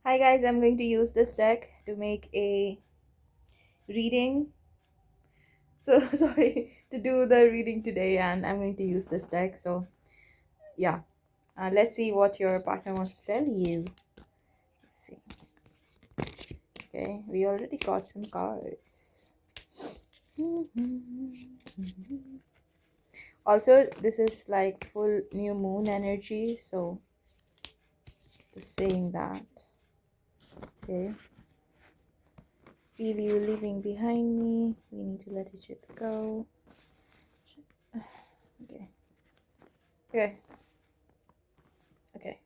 Hi guys, I'm going to use this deck to make a reading. So sorry to do the reading today, and I'm going to use this deck. So yeah, let's see what your partner wants to tell you. Let's see. Okay, we already got some cards. Also, this is like full new moon energy, so just saying that. Okay. Feel you leaving behind me. We need to let each other go. Okay. Okay. Okay.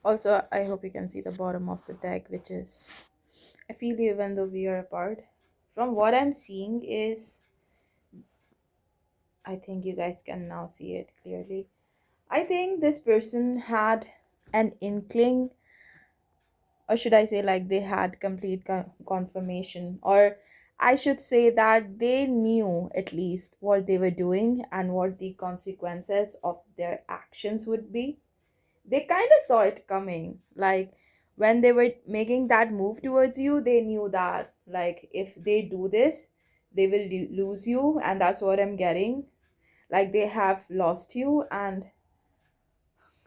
Also, I hope you can see the bottom of the deck, which is I feel you even though we are apart. From what I'm seeing is, I think you guys can now see it clearly. I think this person had an inkling, or should I say, like they had complete confirmation, or I should say that they knew at least what they were doing and what the consequences of their actions would be. They kind of saw it coming. Like when they were making that move towards you, they knew that, like, if they do this, they will lose you, and that's what I'm getting. Like they have lost you, and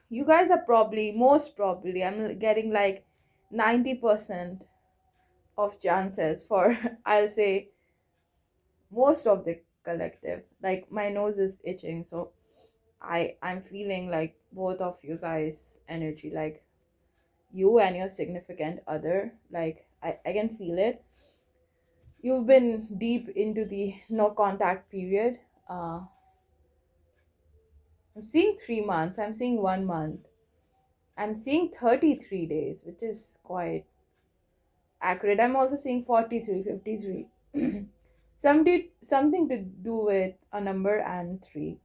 you guys are probably, most probably, I'm getting like 90% of chances for I'll say most of the collective. Like my nose is itching, so I'm feeling like both of you guys energy, like you and your significant other, like I can feel it. You've been deep into the no contact period. I'm seeing 3 months, I'm seeing 1 month, I'm seeing 33 days, which is quite accurate. I'm also seeing 43, 53. Something to do with a number and three.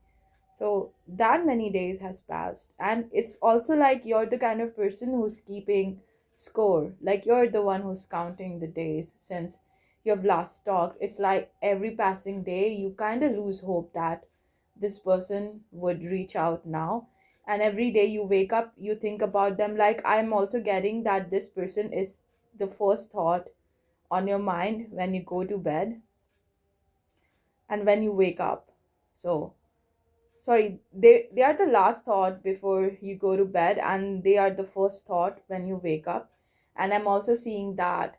So that many days has passed, and it's also like you're the kind of person who's keeping score. Like you're the one who's counting the days since you've last talked. It's like every passing day you kind of lose hope that this person would reach out now, and every day you wake up you think about them. Like I'm also getting that this person is the first thought on your mind when you go to bed and when you wake up. So sorry, they are the last thought before you go to bed, and they are the first thought when you wake up. And I'm also seeing that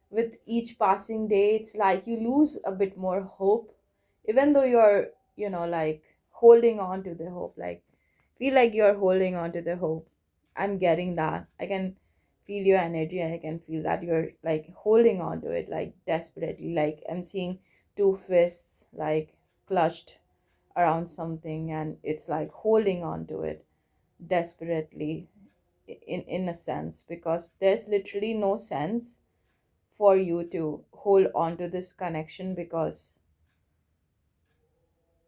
with each passing day it's like you lose a bit more hope, even though you're, like holding on to the hope. Like feel like you're holding on to the hope. I'm getting that. I can feel your energy, and I can feel that you're like holding on to it like desperately. Like I'm seeing two fists like clutched around something, and it's like holding on to it desperately, in a sense, because there's literally no sense for you to hold on to this connection. Because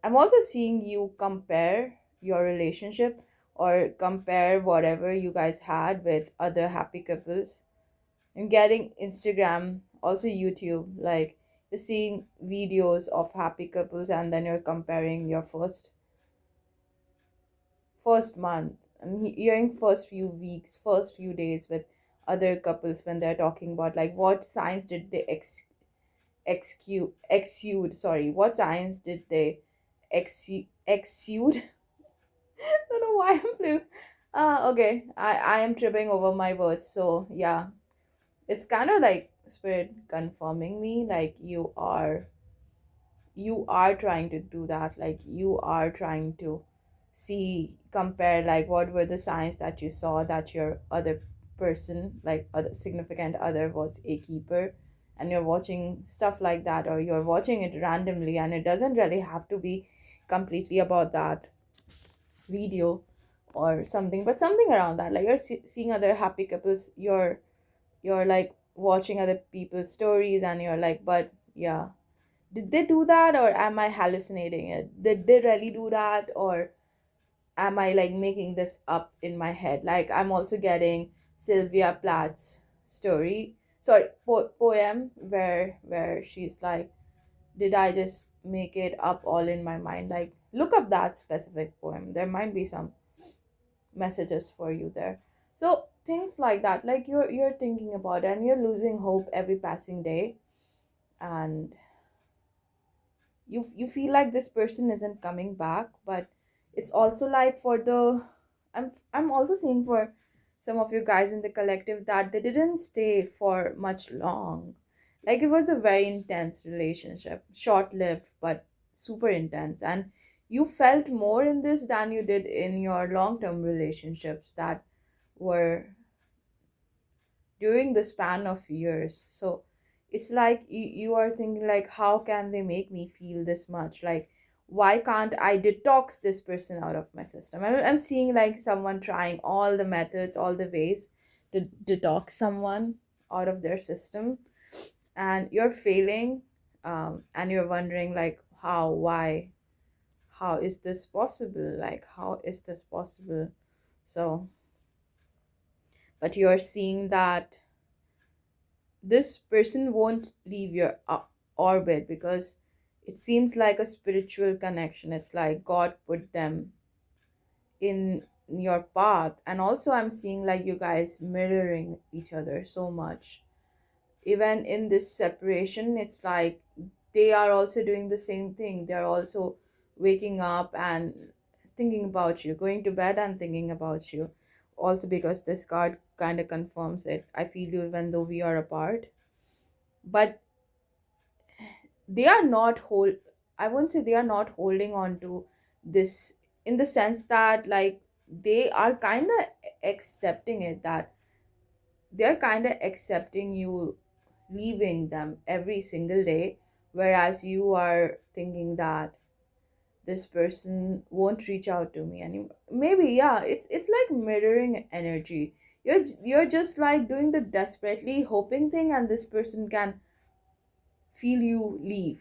I'm also seeing you compare your relationship or compare whatever you guys had with other happy couples, and getting Instagram, also YouTube, like you're seeing videos of happy couples, and then you're comparing your first month, I'm hearing first few weeks, first few days with other couples when they're talking about like what signs did they exude, sorry, what signs did they exude. I don't know why I'm blue. Okay, I am tripping over my words. So yeah, it's kind of like spirit confirming me, like you are trying to do that. Like you are trying to see, compare, like what were the signs that you saw that your other person, like other significant other, was a keeper. And you're watching stuff like that, or you're watching it randomly, and it doesn't really have to be completely about that video or something, but something around that. Like you're seeing other happy couples, you're like watching other people's stories, and you're like, but yeah, did they do that, or am I hallucinating it? Did they really do that, or am I like making this up in my head? Like I'm also getting Sylvia Plath's story, sorry, poem, where she's like, did I just make it up all in my mind? Like look up that specific poem, there might be some messages for you there. So things like that, like you're thinking about it and you're losing hope every passing day, and you feel like this person isn't coming back. But it's also like for the, I'm also seeing for some of you guys in the collective that they didn't stay for much long. Like it was a very intense relationship, short lived but super intense, and you felt more in this than you did in your long term relationships that were during the span of years. So it's like you are thinking like, how can they make me feel this much? Like, why can't I detox this person out of my system? I'm seeing like someone trying all the methods, all the ways to detox someone out of their system, and you're failing, and you're wondering like, how, why, how is this possible? Like, how is this possible? So, but you're seeing that this person won't leave your orbit, because it seems like a spiritual connection. It's like God put them in your path. And also I'm seeing like you guys mirroring each other so much. Even in this separation, it's like they are also doing the same thing. They're also waking up and thinking about you, going to bed and thinking about you. Also because this card kind of confirms it. I feel you even though we are apart. But they are not hold I won't say they are not holding on to this, in the sense that like they are kind of accepting it, that they're kind of accepting you leaving them every single day, whereas you are thinking that this person won't reach out to me anymore. Maybe, yeah, it's like mirroring energy. You're just like doing the desperately hoping thing, and this person can feel you leave,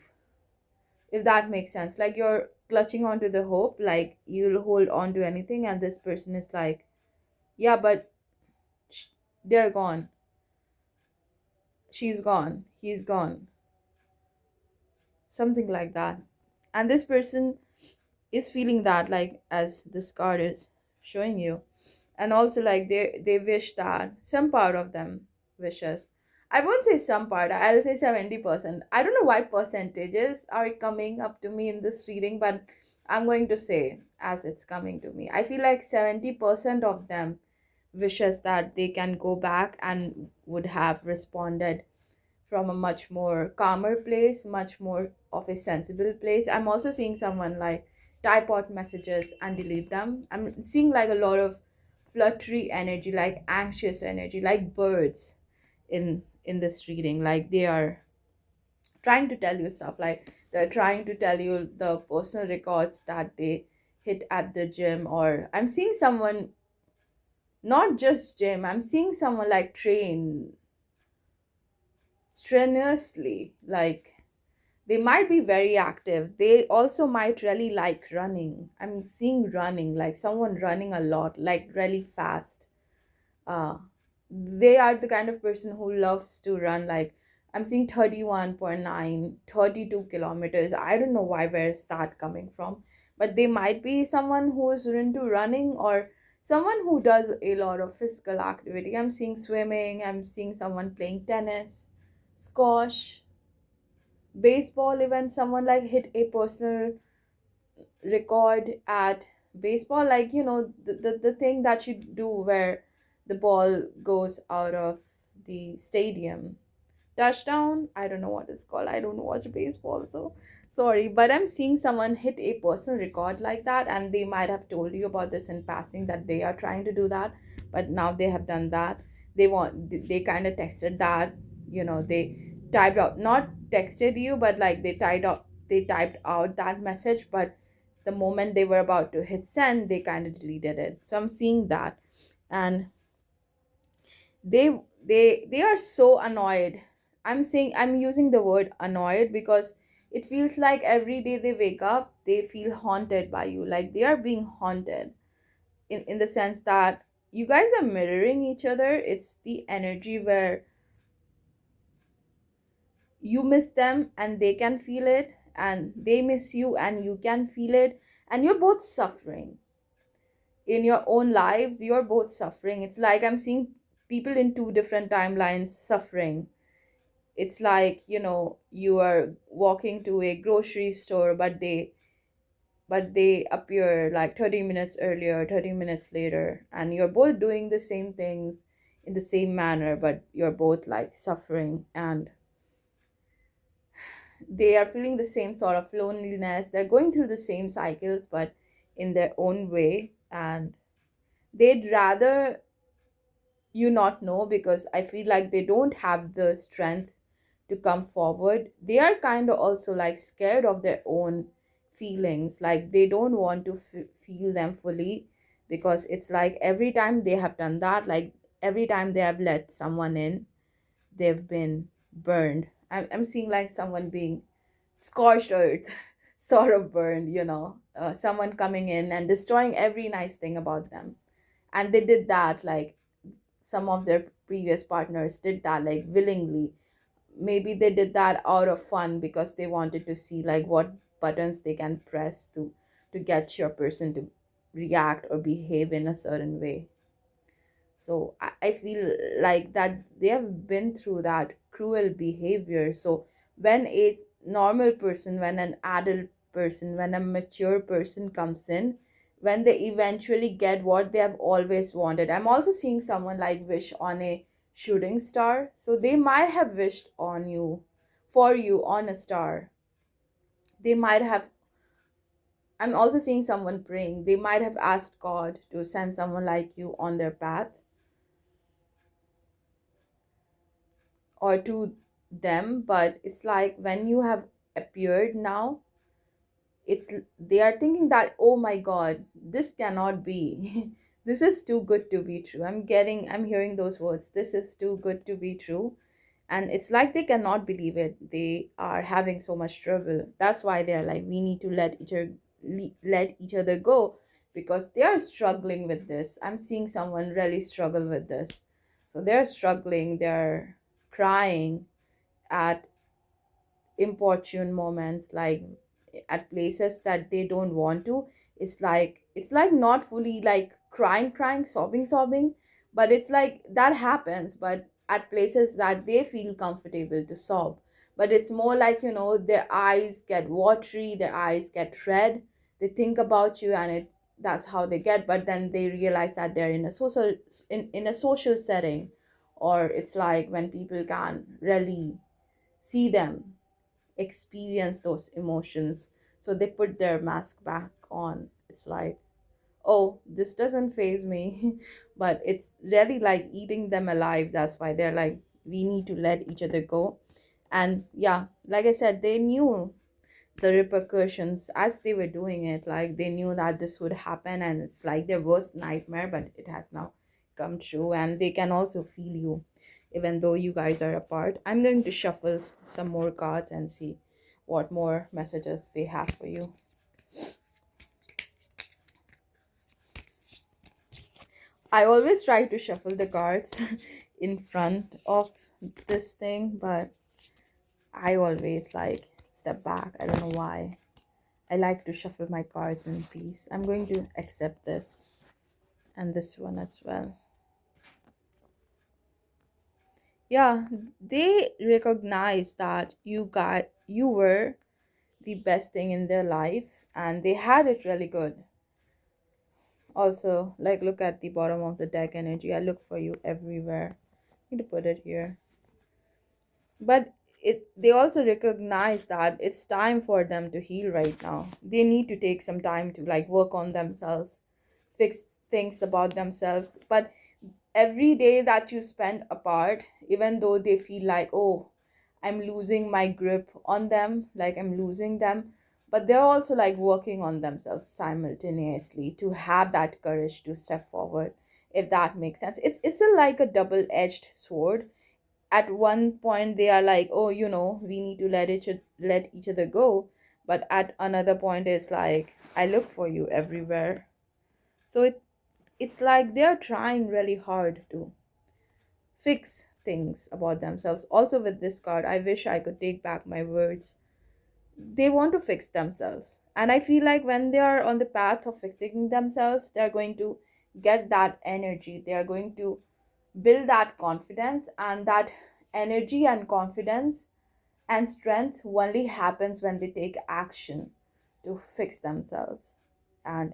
if that makes sense. Like you're clutching onto the hope, like you'll hold on to anything, and this person is like, yeah, but sh- they're gone, she's gone, he's gone, something like that. And this person is feeling that, like as this card is showing you. And also like they wish that, some part of them wishes, I won't say some part, I'll say 70%. I don't know why percentages are coming up to me in this reading, but I'm going to say as it's coming to me, I feel like 70% of them wishes that they can go back and would have responded from a much more calmer place, much more of a sensible place. I'm also seeing someone like type out messages and delete them. I'm seeing like a lot of fluttery energy, like anxious energy, like birds in this reading. Like they are trying to tell you stuff, like they're trying to tell you the personal records that they hit at the gym. Or I'm seeing someone, not just gym, I'm seeing someone like train strenuously, like they might be very active. They also might really like running. I'm seeing running, like someone running a lot, like really fast. uh they are the kind of person who loves to run. Like I'm seeing 31.9, 32 kilometers. I don't know why, where's that coming from, but they might be someone who is into running, or someone who does a lot of physical activity. I'm seeing swimming, I'm seeing someone playing tennis, squash, baseball. Even someone like hit a personal record at baseball, like the thing that you do where the ball goes out of the stadium, touchdown. I don't know what it's called, I don't watch baseball, so sorry. But I'm seeing someone hit a personal record like that, and they might have told you about this in passing, that they are trying to do that. But now they have done that. They kind of texted that, they typed out, not texted you, but like they typed out that message. But the moment they were about to hit send, they kind of deleted it. So I'm seeing that. And they are so annoyed. I'm using the word annoyed because it feels like every day they wake up they feel haunted by you, like they are being haunted, in the sense that you guys are mirroring each other. It's the energy where you miss them and they can feel it, and they miss you and you can feel it, and you're both suffering in your own lives. You're both suffering. It's like I'm seeing people in two different timelines suffering. It's like, you are walking to a grocery store, but they appear like 30 minutes earlier, 30 minutes later, and you're both doing the same things in the same manner, but you're both like suffering, and they are feeling the same sort of loneliness. They're going through the same cycles, but in their own way. And they'd rather you not know, because I feel like they don't have the strength to come forward. They are kind of also like scared of their own feelings. Like they don't want to feel them fully, because it's like every time they have done that, like every time they have let someone in, they've been burned. I'm seeing like someone being scorched earth, sort of burned, someone coming in and destroying every nice thing about them. And they did that, like some of their previous partners did that like willingly. Maybe they did that out of fun, because they wanted to see like what buttons they can press to get your person to react or behave in a certain way. So I feel like that they have been through that cruel behavior. So when a normal person, when an adult person, when a mature person comes in, when they eventually get what they have always wanted. I'm also seeing someone like wish on a shooting star. So they might have wished on you, for you, on a star. They might have, I'm also seeing someone praying. They might have asked God to send someone like you on their path, or to them. But it's like when you have appeared now, it's they are thinking that, oh my god, this cannot be. This is too good to be true. I'm hearing those words, this is too good to be true. And it's like they cannot believe it. They are having so much trouble. That's why they're like, we need to let each other go, because they are struggling with this. I'm seeing someone really struggle with this. So they're struggling, they're crying at importune moments, like at places that they don't want to. It's like not fully like crying, sobbing, but it's like that happens, but at places that they feel comfortable to sob. But it's more like, their eyes get watery, their eyes get red. They think about you, and that's how they get. But then they realize that they're in a social setting, or it's like when people can really see them experience those emotions. So they put their mask back on. It's like, oh, this doesn't phase me. But it's really like eating them alive. That's why they're like, we need to let each other go. And yeah, like I said, they knew the repercussions as they were doing it. Like they knew that this would happen, and it's like their worst nightmare, but it has now come true. And they can also feel you, even though you guys are apart. I'm going to shuffle some more cards and see what more messages they have for you. I always try to shuffle the cards in front of this thing, but I always like step back. I don't know why. I like to shuffle my cards in peace. I'm going to accept this and this one as well. Yeah, they recognize that you were the best thing in their life, and they had it really good. Also, like, look at the bottom of the deck energy. I look for you everywhere. I need to put it here. But they also recognize that it's time for them to heal right now. They need to take some time to like work on themselves, fix things about themselves. But every day that you spend apart, even though they feel like, oh, I'm losing my grip on them, like I'm losing them, but they're also like working on themselves simultaneously to have that courage to step forward, if that makes sense. It's a, like a double-edged sword. At one point they are like, oh, we need to let each other go. But at another point it's like, I look for you everywhere. So it's like they're trying really hard to fix things about themselves. Also, with this card, I wish I could take back my words. They want to fix themselves. And I feel like when they are on the path of fixing themselves, they're going to get that energy. They are going to build that confidence, and that energy and confidence and strength only happens when they take action to fix themselves. And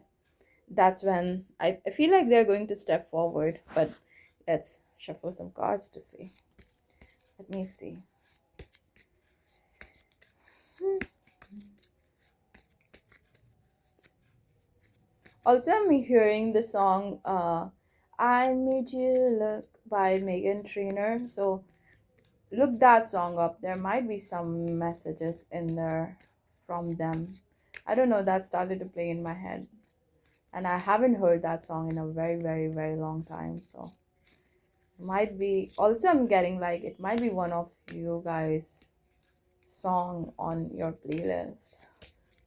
that's when I feel like they're going to step forward. But let's shuffle some cards to see. Let me see. Also, I'm hearing the song I Made You Look by Megan Trainor. So look that song up. There might be some messages in there from them. I don't know, that started to play in my head. And I haven't heard that song in a very, very, very long time. So might be, also I'm getting like it might be one of you guys' song on your playlist.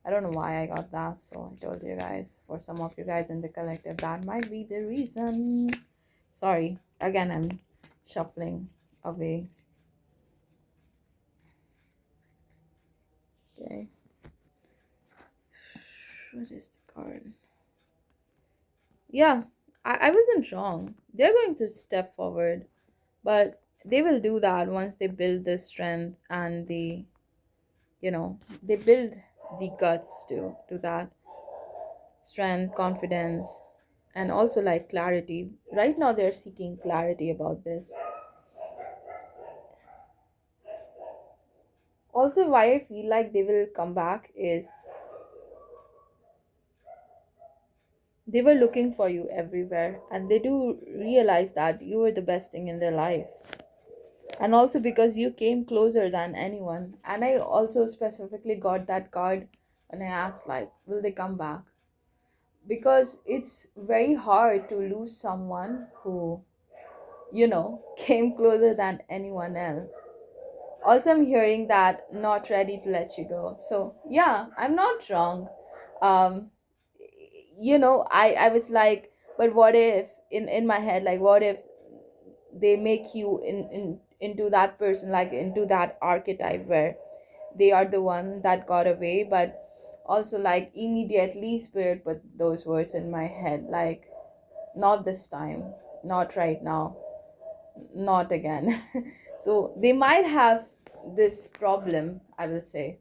I don't know why I got that, so I told you guys. For some of you guys in the collective, that might be the reason. Sorry, again, I'm shuffling away. Okay. What is the card? Yeah, I wasn't wrong. They're going to step forward, but they will do that once they build the strength and they build the guts to do that. Strength, confidence, and also like clarity. Right now, they're seeking clarity about this. Also, why I feel like they will come back is they were looking for you everywhere, and they do realize that you were the best thing in their life. And also because you came closer than anyone. And I also specifically got that card when I asked, like, will they come back? Because it's very hard to lose someone who, came closer than anyone else. Also, I'm hearing that not ready to let you go. So yeah, I'm not wrong. um I was like, but what if, in my head, like, what if they make you into that person, like into that archetype where they are the one that got away. But also, like, immediately spirit put those words in my head, like, not this time, not right now, not again. So they might have this problem, I will say.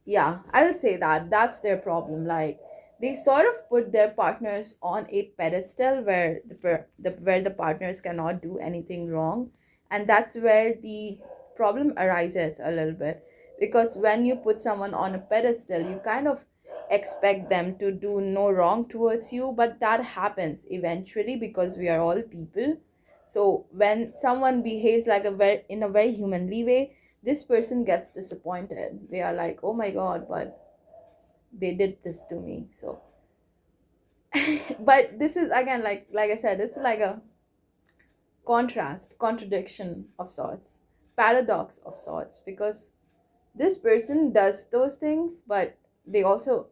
Yeah, I will say that that's their problem. Like, they sort of put their partners on a pedestal where where the partners cannot do anything wrong. And that's where the problem arises a little bit, because when you put someone on a pedestal, you kind of expect them to do no wrong towards you. But that happens eventually, because we are all people. So when someone behaves like in a very humanly way, this person gets disappointed. They are like, oh my god, but they did this to me. So but this is again, like I said, it's like a contradiction of sorts, paradox of sorts, because this person does those things, but they also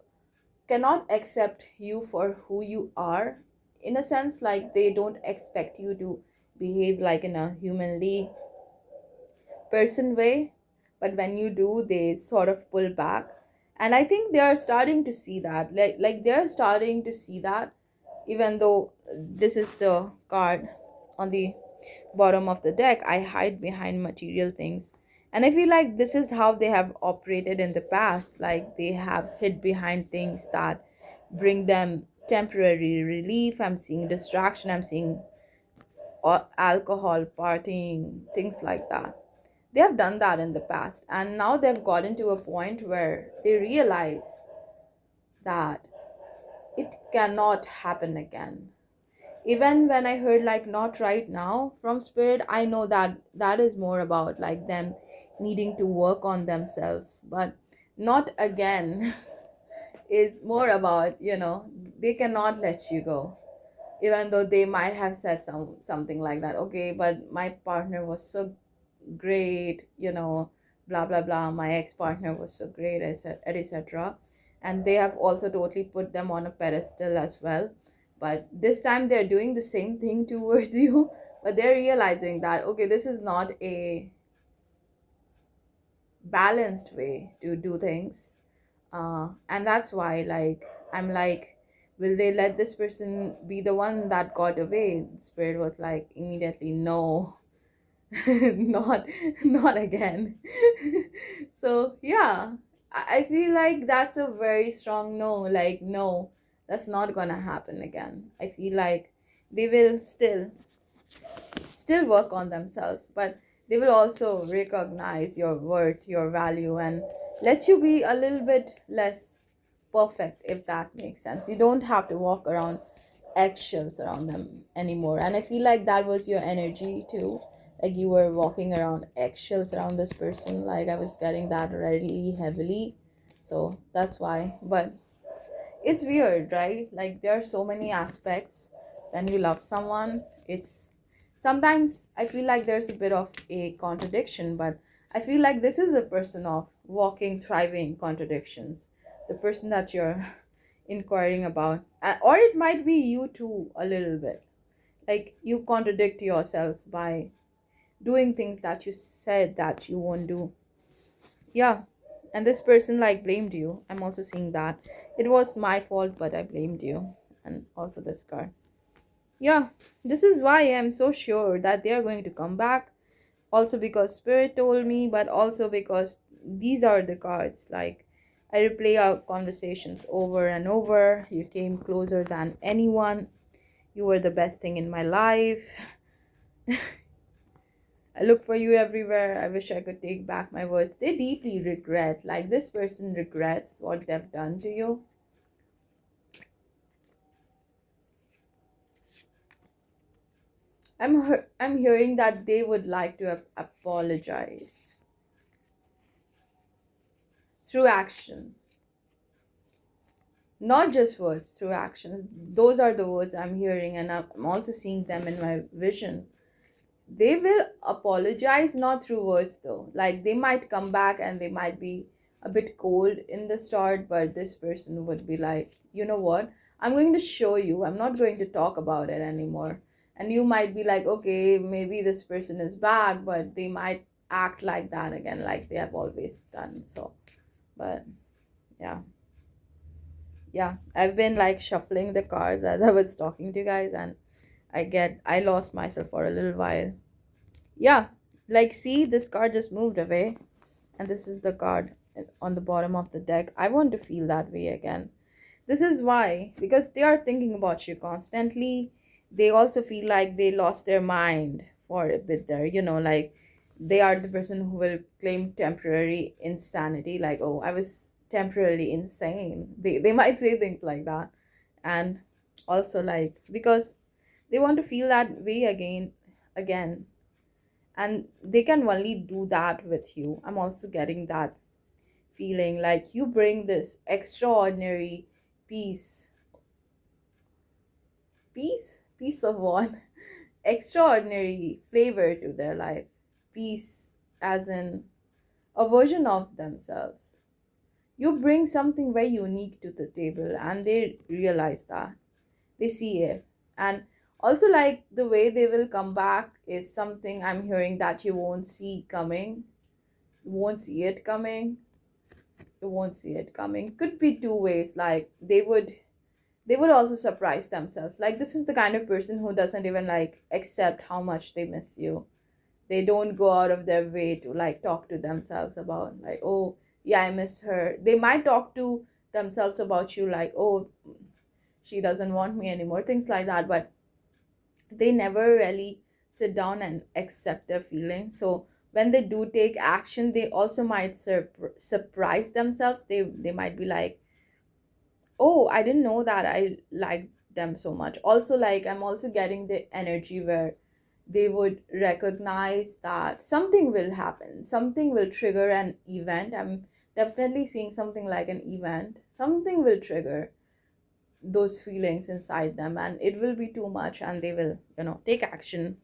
cannot accept you for who you are. In a sense, like, they don't expect you to behave like in a humanly person way. But when you do, they sort of pull back. And I think they are starting to see that, like they're starting to see that, even though this is the card on the bottom of the deck, I hide behind material things. And I feel like this is how they have operated in the past. Like, they have hid behind things that bring them temporary relief. I'm seeing distraction, I'm seeing alcohol, partying, things like that. They have done that in the past, and now they've gotten to a point where they realize that it cannot happen again. Even when I heard, like, not right now from spirit, I know that that is more about like them needing to work on themselves. But not again is more about, they cannot let you go. Even though they might have said something like that, okay, but my partner was so great, blah blah blah, my ex-partner was so great, etc. And they have also totally put them on a pedestal as well. But this time they're doing the same thing towards you, but they're realizing that, okay, this is not a balanced way to do things. And that's why, like, I'm like, Will they let this person be the one that got away? Spirit was like immediately, no, not not again. So yeah, I feel like that's a very strong no. Like, no, that's not gonna happen again. I feel like they will still work on themselves, but they will also recognize your worth, your value, and let you be a little bit less perfect, if that makes sense. You don't have to walk around eggshells around them anymore. And I feel like that was your energy too. Like you were walking around eggshells around this person. Like I was getting that really heavily. So that's why. But it's weird, right? Like there are so many aspects when you love someone. It's sometimes I feel like there's a bit of a contradiction, but I feel like this is a person of walking, thriving contradictions. The person that you're inquiring about, or it might be you too, a little bit. Like you contradict yourselves by doing things that you said that you won't do. Yeah, and this person like blamed you. I'm also seeing that it was my fault, but I blamed you. And also this card. Yeah, this is why I'm so sure that they are going to come back. Also because spirit told me, but also because these are the cards. Like I replay our conversations over and over. You came closer than anyone. You were the best thing in my life. I look for you everywhere. I wish I could take back my words. They deeply regret, like this person regrets what they've done to you. I'm hearing that they would like to apologize through actions, not just words, through actions. Those are the words I'm hearing, and I'm also seeing them in my vision. They will apologize, not through words though. Like they might come back and they might be a bit cold in the start, but this person would be like, you know what, I'm going to show you, I'm not going to talk about it anymore. And you might be like, okay, maybe this person is back, but they might act like that again, like they have always done. So but yeah, yeah, I've been like shuffling the cards as I was talking to you guys, and I lost myself for a little while. Yeah, like see, this card just moved away, and this is the card on the bottom of the deck. I want to feel that way again. This is why, because they are thinking about you constantly. They also feel like they lost their mind for a bit there, like they are the person who will claim temporary insanity, like, oh, I was temporarily insane. They might say things like that. And also like because they want to feel that way again, and they can only do that with you. I'm also getting that feeling like you bring this extraordinary peace peace of one extraordinary flavor to their life. Peace as in a version of themselves. You bring something very unique to the table, and they realize that. They see it. And also like the way they will come back is something I'm hearing that you won't see coming. You won't see it coming. You won't see it coming. Could be two ways. Like they would also surprise themselves. Like this is the kind of person who doesn't even like accept how much they miss you. They don't go out of their way to like talk to themselves about like, oh yeah, I miss her. They might talk to themselves about you like, oh, she doesn't want me anymore, things like that, but they never really sit down and accept their feelings. So when they do take action, they also might surprise themselves. They might be like, oh, I didn't know that I liked them so much. Also like I'm also getting the energy where they would recognize that something will happen, something will trigger an event. I'm definitely seeing something like an event. Something will trigger those feelings inside them, and it will be too much, and they will take action,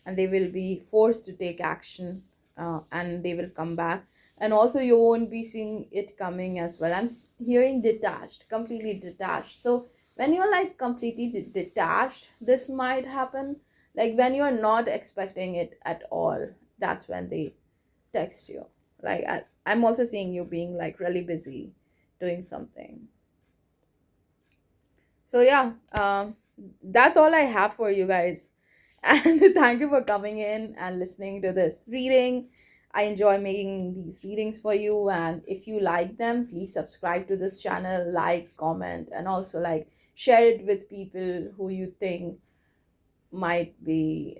and they will be forced to take action, and they will come back. And also you won't be seeing it coming as well. I'm hearing detached, completely detached. So when you're like completely detached, this might happen. Like when you're not expecting it at all, that's when they text you. Like I'm also seeing you being like really busy doing something. So yeah, that's all I have for you guys. And thank you for coming in and listening to this reading. I enjoy making these readings for you, and if you like them, please subscribe to this channel, like, comment, and also like share it with people who you think might be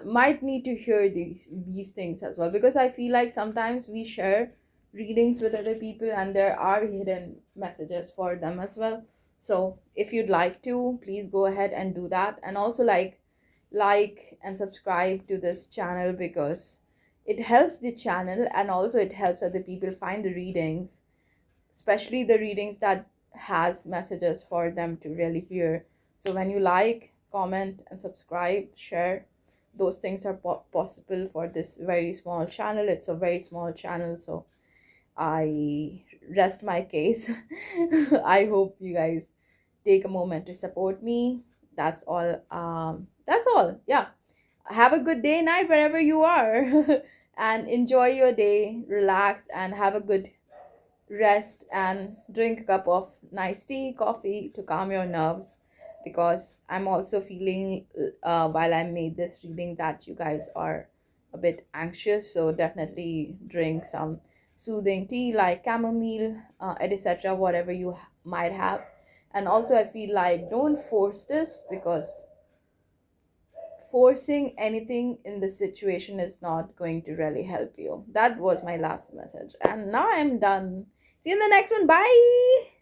might need to hear these things as well, because I feel like sometimes we share readings with other people and there are hidden messages for them as well. So if you'd like to, please go ahead and do that, and also like and subscribe to this channel, because it helps the channel and also it helps other people find the readings, especially the readings that has messages for them to really hear. So when you like, comment, and subscribe, share, those things are possible for this very small channel. It's a very small channel, so I rest my case. I hope you guys take a moment to support me. That's all. That's all. Yeah, have a good day, night, wherever you are. And enjoy your day, relax, and have a good rest, and drink a cup of nice tea, coffee to calm your nerves, because I'm also feeling while I made this reading that you guys are a bit anxious. So definitely drink some soothing tea like chamomile, etc., whatever you might have. And also, I feel like don't force this, because forcing anything in this situation is not going to really help you. That was my last message. And now I'm done. See you in the next one. Bye.